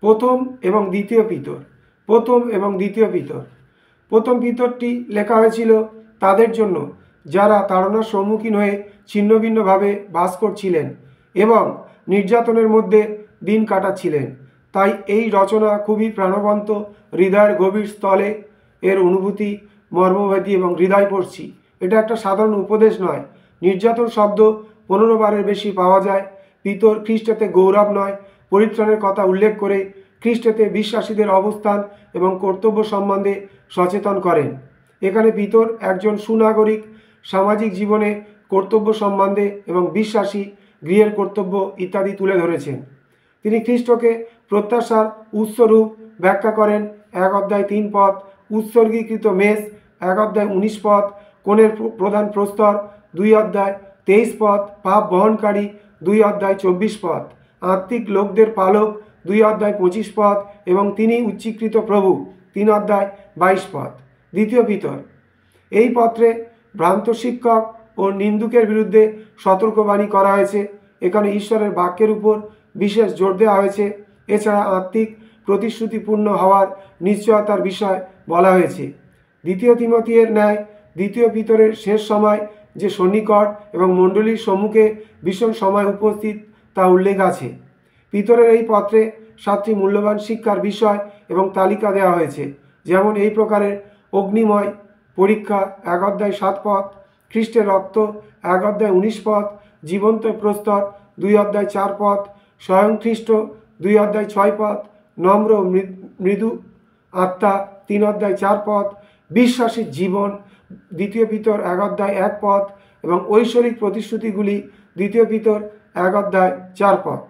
প্রথম এবং দ্বিতীয় পিতর। প্রথম এবং দ্বিতীয় পিতর। প্রথম পিতরটি লেখা হয়েছিল তাদের জন্য যারা তাড়নার সম্মুখীন হয়ে ছিন্নভিন্নভাবে বাস করছিলেন এবং নির্যাতনের মধ্যে দিন কাটাচ্ছিলেন। তাই এই রচনা খুবই প্রাণবন্ত, হৃদয়ের গভীর স্থলে এর অনুভূতি মর্মভেদী এবং হৃদয়স্পর্শী। এটা একটা সাধারণ উপদেশ নয়। নির্যাতন শব্দ 15 বারের বেশি পাওয়া যায়। পিতর খ্রিস্টেতে গৌরব নয়, পরিত্রাণের কথা উল্লেখ করে খ্রিস্টেতে বিশ্বাসীদের অবস্থান এবং কর্তব্য সম্বন্ধে সচেতন করেন। এখানে পিতর একজন সুনাগরিক সামাজিক জীবনে কর্তব্য সম্বন্ধে এবং বিশ্বাসী গৃহের কর্তব্য ইত্যাদি তুলে ধরেছেন। তিনি খ্রিস্টকে প্রত্যাশার উৎসরূপ ব্যাখ্যা করেন 1 অধ্যায় 3 পদ, উৎসর্গীকৃত মেষ 1 অধ্যায় 19 পদ, কোণের প্রধান প্রস্তর 2 অধ্যায় 23 পদ, পাপ বহনকারী 2 অধ্যায় 24 পদ, আত্মিক লোকদের পালক 2 অধ্যায় 25 পদ এবং তিনি উচ্চীকৃত প্রভু 3 অধ্যায় 22 পদ। দ্বিতীয় পিতর। এই পত্রে ভ্রান্ত শিক্ষক ও নিন্দুকের বিরুদ্ধে সতর্কবাণী করা হয়েছে। এখানে ঈশ্বরের বাক্যের উপর বিশেষ জোর দেওয়া হয়েছে। এছাড়া আত্মিক প্রতিশ্রুতিপূর্ণ হওয়ার নিশ্চয়তার বিষয় বলা হয়েছে। দ্বিতীয় তিমথিয়ের ন্যায় দ্বিতীয় পিতরের শেষ সময় যে সন্নিকট এবং মণ্ডলীর সম্মুখে ভীষণ সময় উপস্থিত তা উল্লেখ আছে। পিতরের এই পত্রে 7টি মূল্যবান শিক্ষার বিষয় এবং তালিকা দেওয়া হয়েছে, যেমন এই প্রকারের: অগ্নিময় পরীক্ষা 1 অধ্যায় 7 পদ, খ্রিস্টের রক্ত 1 অধ্যায় 19 পদ, জীবন্ত প্রস্তর 2 অধ্যায় 4 পদ, স্বয়ং খ্রিস্ট 2 অধ্যায় 6 পদ, নম্র মৃদু আত্মা 3 অধ্যায় 4 পদ, বিশ্বাসীর জীবন দ্বিতীয় পিতর 1 অধ্যায় 1 পদ এবং ঐশ্বরিক প্রতিশ্রুতিগুলি দ্বিতীয় পিতর 1 অধ্যায় 4 পদ।